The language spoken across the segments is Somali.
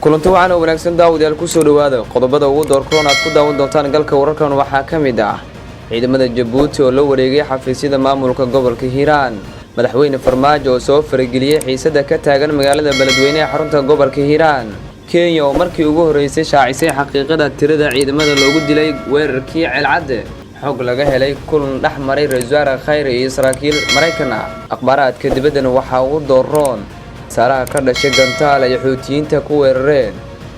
kulanti waxaan wanaagsan daawadayaal ku soo dhawaada qodobada ugu doorkoon aad ku daawan doontaan galka wararkan waxaa ka mid ah ciidamada Jabuuti oo la wareegay xafiisyada maamulka gobolka Hiiraan madaxweyne Farmaajo oo soo farageliyay xiisada ka taagan magaalada Beledweyne ee xarunta gobolka Hiiraan Kenya oo markii ugu horeysay shaacisay xaqiiqada tirada ciidamada loogu dilay weerarkii Celcadde xog laga helay kulan dhaxmaray Ra'iisul Khayre iyo saraakiil Mareykan ah akhbaaraadka dibadda waxa uu dooroon saaraha ka dhashay gantaal ay xuutiyiinta ku weerareen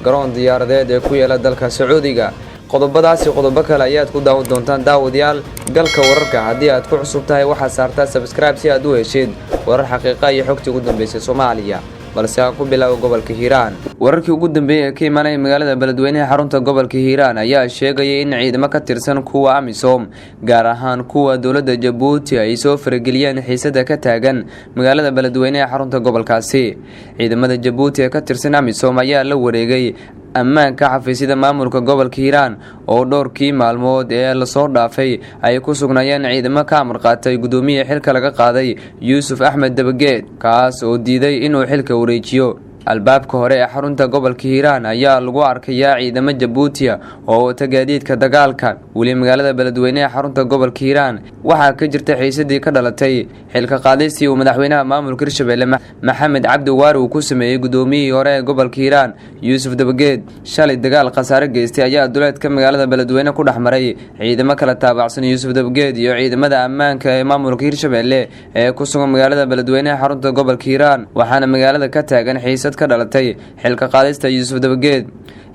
garoon diyaaradeed ee ku yaala dalka Sacuudiga qodobadaasi qodobo kale ayaad ku daawan doontaan daawadayaal galka wararka haddii aad ku cusub tahay waxaa saartaa subscribe si aad u heshid warar xaqiiqo iyo xogta ugu dambeysay Soomaaliya balse aan ku bilaabo gobolka Hiiraan wararkii ugu dambeeyay ee ka imanay magaalada Beledweyne ee xarunta gobolka Hiiraan ayaa sheegay in ciidamo ka tirsan kuwa AMISOM gaar ahaan kuwa dawladda Jabuuti ay soo farageliyeen xiisada ka taagan magaalada Beledweyne ee xarunta gobolkaasi ciidamada Jabuuti ee ka tirsan AMISOM ayaa la wareegay ammaanka xafiisyada maamulka gobolka Hiiraan oo dhowrkii maalmood ee la soo dhaafay ay ku sugnaayeen ciidamo ka amar qaatay gudoomiye xilka laga qaaday Yuusuf Axmed Dabageed kaas oo diiday inuu xilka wareejiyo albaabka hore ee xarunta gobolka Hiiraan ayaa lagu arkayaa ciidamo Jabuuti oo tagaadiidka dagaalka wali magaalada Beledweyne ee xarunta gobolka Hiiraan waxa ka jirta xiisadii ka dhalatay xilka qaadistii uu madaxweynaha maamulka Hirshabelle Maxamed Cabdi Waare uu ku sameeyay gudoomiyihii hore ee gobolka Hiiraan Yuusuf Dabageed shalay dagaal khasaare geystay ayaa duleedka magaalada Beledweyne ku dhaxmaray ciidamo kala taabacsan Yuusuf Dabageed iyo ciidamada ammaanka ee maamulka Hirshabelle ee ku sugan magaalada Beledweyne ee xarunta gobolka Hiiraan waxaana magaalada ka taagan xiisad ka dhalatay xilka qaadista Yuusuf Dabageed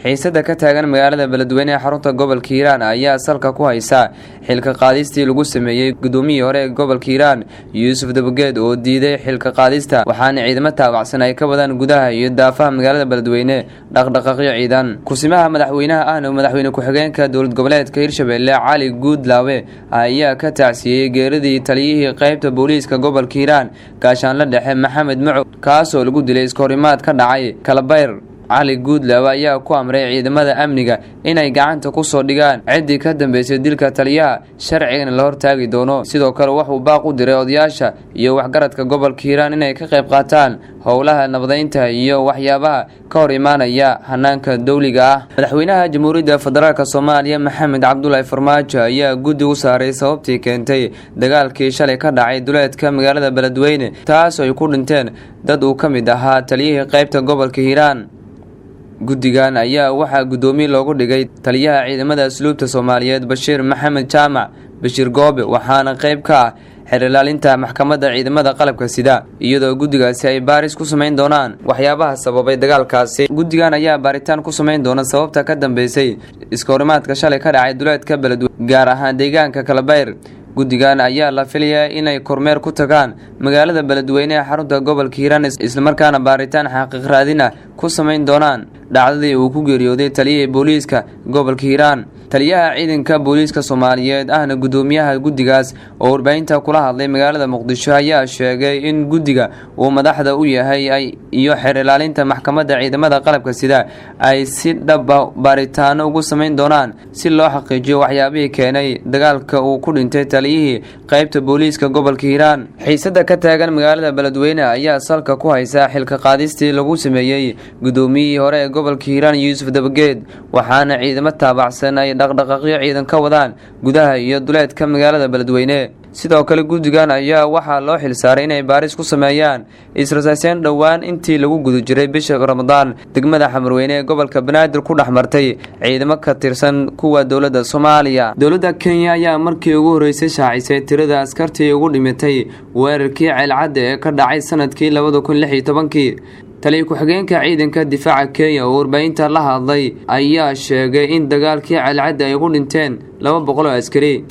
xiisada ka taagan magaalada Beledweyne ee xarunta gobolka Hiiraan ayaa salka ku haysa xilka qaadistii lagu sameeyay gudoomiyihii hore ee gobolka Hiiraan Yuusuf Dabageed oo diiday xilka qaadista waxaana ciidamo taabacsan ay ka wadaan gudaha iyo daafaha magaalada Beledweyne dhaqdhaqaaqyo ciidan kusimaha madaxweynaha ahna madaxweyne ku-xigeenka dowlad goboleedka Hirshabelle Cali Guudlaawe ayaa ka tacsiyay geeridii taliyihii qaybta booliiska gobolka Hiiraan gaashaanle dhexe Maxamed Macow kaas oo lagu dilay iskoorimaad ka dhacay Kalabayr Cali Guudlaawe ayaa ku amray ciidamada amniga inay gacanta ku soo dhigaan cidii ka dambeysay dilka taliyaha sharciga la hortaagi doono sidoo kale wuxuu baaq u diray odayaasha iyo waxgaradka gobolka Hiiraan inay ka qayb qaataan howlaha nabadeynta iyo waxyaabaha ka hor imaanaya hanaanka dawliga ah madaxweynaha Jamhuuriyadda Federaalka Soomaaliya Maxamed Cabdullaahi Farmaajo ayaa guddi u saaray sababtii keentay dagaalkii shalay ka dhacay duleedka magaalada Beledweyne taas oo ay ku dhinteen dad uu ka mid ahaa taliyihii qaybta gobolka Hiiraan guddigan ayaa waxa gudoomiye loogu dhigay taliyaha ciidamada asluubta Soomaaliyeed Bashiir Maxamed Jaamac Bashiir Goobe waxaana qayb ka ah xerilaalinta maxkamadda ciidamada qalabka sida iyadoo guddigaasi ay baaris ku sameyn doonaan waxyaabaha sababay dagaalkaasi guddigan ayaa baaritaan ku sameyn doona sababta ka dambeysay iskoorimaadka shalay ka dhacay duleedka Beledweyne gaar ahaan deegaanka Kalabayr guddigan ayaa la filayaa inay kormeer ku tagaan magaalada Beledweyne ee xarunta gobolka Hiiraan isla markaana baaritaan xaqiiq raadin ah ku sameyn doonaan dhacdadii uu ku geeriyooday taliyihii booliiska gobolka Hiiraan taliyaha ciidanka booliiska Soomaaliyeed ahna gudoomiyaha guddigaas oo warbaahinta kula hadlay magaalada Muqdisho ayaa sheegay in guddiga uu madaxda u yahay iyo xerilaalinta maxkamadda ciidamada qalabka sida ay si dhab ah baaritaano ugu sameyn doonaan si loo xaqiijiyo waxyaabihii keenay dagaalka uu ku dhintay taliyihii qaybta booliiska gobolka Hiiraan xiisada ka taagan magaalada Beledweyne ayaa salka ku haysa xilka qaadistii lagu sameeyay gudoomiyihii hore ee gobolka Hiiraan Yuusuf Dabageed waxaana ciidamo taabacsan ay dhaqdhaqaaqyo ciidan ka wadaan gudaha iyo duleedka magaalada Beledweyne sidoo kale guddigan ayaa waxaa loo xilsaaray inay baaris ku sameeyaan israasaaseen dhawaan intii lagu guda jiray bisha Ramadaan degmada Xamarweyne ee gobolka Banaadir ku dhaxmartay ciidamo ka tirsan kuwa dawladda Soomaaliya dawladda Kenya ayaa markii ugu horeysay shaacisay tirada askartii ugu dhimatay weerarkii Celcadde ee ka dhacay sanadkii 2016 taliye ku-xigeenka ciidanka difaaca Kenya oo warbaahinta la hadlay ayaa sheegay in dagaalkii Celcadde ay ku dhinteen 200 askari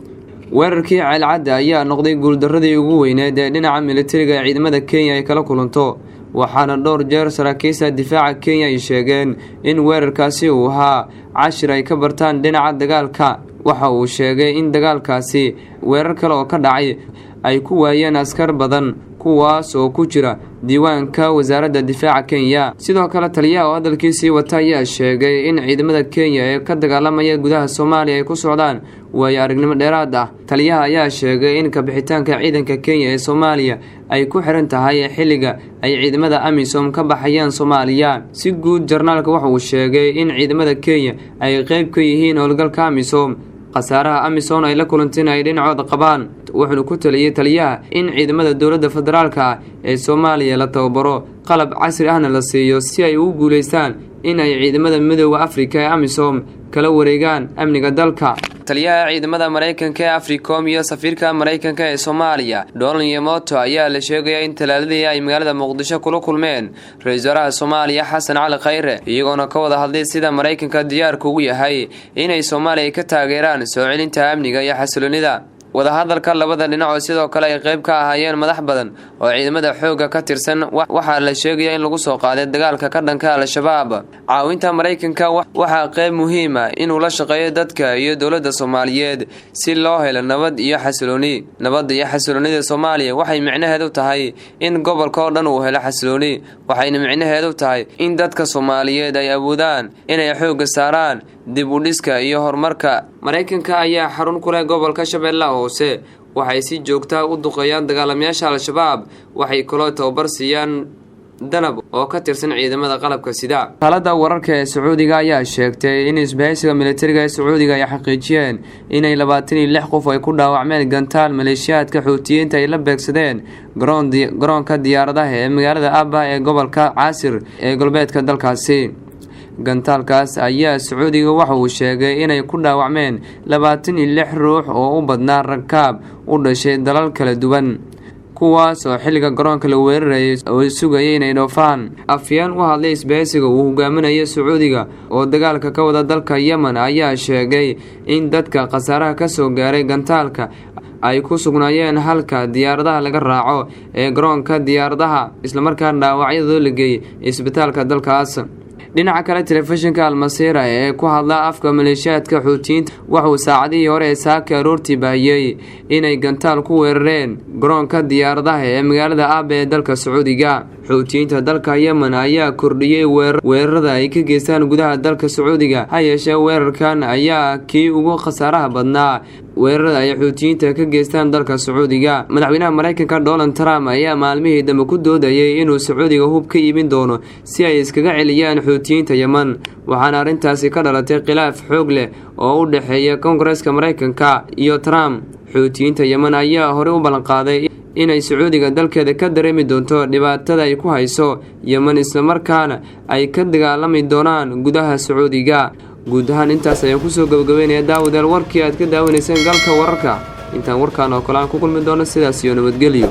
weerarkii Celcadde ayaa noqday guuldaradii ugu weyneed ee dhinaca militariga ee ciidamada Kenya ay kala kulanto waxaana dhowr jeer saraakiisha difaaca Kenya ay sheegeen in weerarkaasi uu ahaa cashir ay ka bartaan dhinaca dagaalka waxa uu sheegay in dagaalkaasi weerar kale oo ka dhacay ay ku waayeen askar badan kuwaas oo ku jira diiwaanka wasaaradda difaaca Kenya sidoo kale taliyaha oo hadalkiisii wata ayaa sheegay in ciidamada Kenya ee ka dagaalamaya gudaha Soomaaliya ay ku socdaan waayo aragnimo dheeraad ah. Taliyaha ayaa sheegay in kabixitaanka ciidanka Kenya ee Soomaaliya ay ku xiran tahay xilliga ay ciidamada AMISOM ka baxayaan Soomaaliya. Si guud jarnaalka waxa uu sheegay in ciidamada Kenya ay qayb ka yihiin howlgalka AMISOM. Qasaaraha AMISOM ay la kulanteen ay dhinacooda qabaan, wuxuuna ku taliyay taliyaha in ciidamada dowladda federaalka ee Soomaaliya la tababaro qalab casri ahna la siiyo si ay u guuleystaan in ay ciidamada midowga Afrika ee AMISOM kala wareegaan amniga dalka. Taliyaha ciidamada Mareykanka ee AFRICOM iyo safiirka Mareykanka ee Soomaaliya Donald Yamoto ayaa la sheegay in talaadadii ay magaalada Muqdisho kula kulmeen ra'iisul wasaaraha Soomaaliya Xasan Cali Khayre, iyagoona ka wada hadlay sida Mareykanka diyaarku u yahay inay Soomaaliya ka taageeraan soo celinta amniga iyo xasiloonida. wadahadalka labada dhinac sidoo kale ay qayb ka ahaayeen madax badan oo ciidamada xoogga ka tirsan waxa la sheegay in lagu soo qaaday dagaalka ka dhanka al-shabaab. caawinta Mareykanka waxa qayb muhiim ah in uu la shaqeeyo dadka iyo dawladda Soomaaliyeed si loo helo nabad iyo xasilooni. nabadda iyo xasiloonida Soomaaliya waxay micnaheedu tahay in gobolka oo dhan uu helo xasilooni, waxayna micnaheedu tahay in dadka Soomaaliyeed ay awoodaan inay xoogga saaraan dib u dhiska iyo horumarka. Mareykanka ayaa xarun ku leh gobolka Shabeellaha Hoose, waxay si joogto ah u duqeeyaan dagaalamayaasha al-shabaab, waxay kaloo tababar siiyaan danab oo ka tirsan ciidamada qalabka sida. Talada wararka ee Sacuudiga ayaa sheegtay in isbahaysiga militariga ee Sacuudiga ay xaqiijiyeen inay 26 qof ay ku dhaawacmeen gantaal maleeshiyaadka Xuutiyiinta ay la beegsadeen garoonka diyaaradaha ee magaalada Abba ee gobolka Caasir ee galbeedka dalkaasi. gantaalkaas ayaa Sacuudiga waxa uu sheegay inay ku dhaawacmeen 26 ruux oo u badnaa rakaab u dhashay dalal kala duwan, kuwaas oo xilliga garoonka la weerarayay oo sugayay inay dhoofaan. afyeen u hadlay isbahaysiga uu hogaaminayo Sacuudiga oo dagaalka ka wada dalka Yemen ayaa sheegay in dadka khasaaraha ka soo gaaray gantaalka ay ku sugnaayeen halka diyaaradaha laga raaco ee garoonka diyaaradaha, isla markaana dhaawacyadooda la geeyay isbitaalka dalkaas. dhinaca kale telefishinka Al-Masira ee ku hadla afka maleeshiyaadka Xuutiyiinta waxa uu saacadihii hore ee saaka aroortii baahiyay inay gantaal ku weerareen garoonka diyaaradaha ee magaalada Abba ee dalka Sacuudiga. Xuutiyiinta dalka Yemen ayaa kordhiyay weerarada ay ka geystaan gudaha dalka Sacuudiga, ha yeeshee weerarkan ayaa kii ugu khasaaraha badnaa weerarada ay Xuutiyiinta ka geystaan dalka Sacuudiga. madaxweynaha Mareykanka Donald Trump ayaa maalmihii dambe ku doodayay inuu Sacuudiga hub ka iibin doono si ay iskaga celiyaan Xuutiyiinta Yemen, waxaana arrintaasi ka dhalatay khilaaf xoog leh oo u dhaxeeya Koongareeska Mareykanka iyo Trump. Xuutiyiinta Yemen ayaa hore u ballan qaaday inay Sacuudiga dalkeeda ka dareemi doonto dhibaatada ay ku hayso Yemen, isla markaana ay ka dagaalami doonaan gudaha Sacuudiga. guud ahaan intaas ayaan kusoo gabagabeynaya daawadayaal warkii aad ka daawanayseen galka wararka. intaan warkaan oo kale aan ku kulmi doono sidaas iyo nabadgelyo.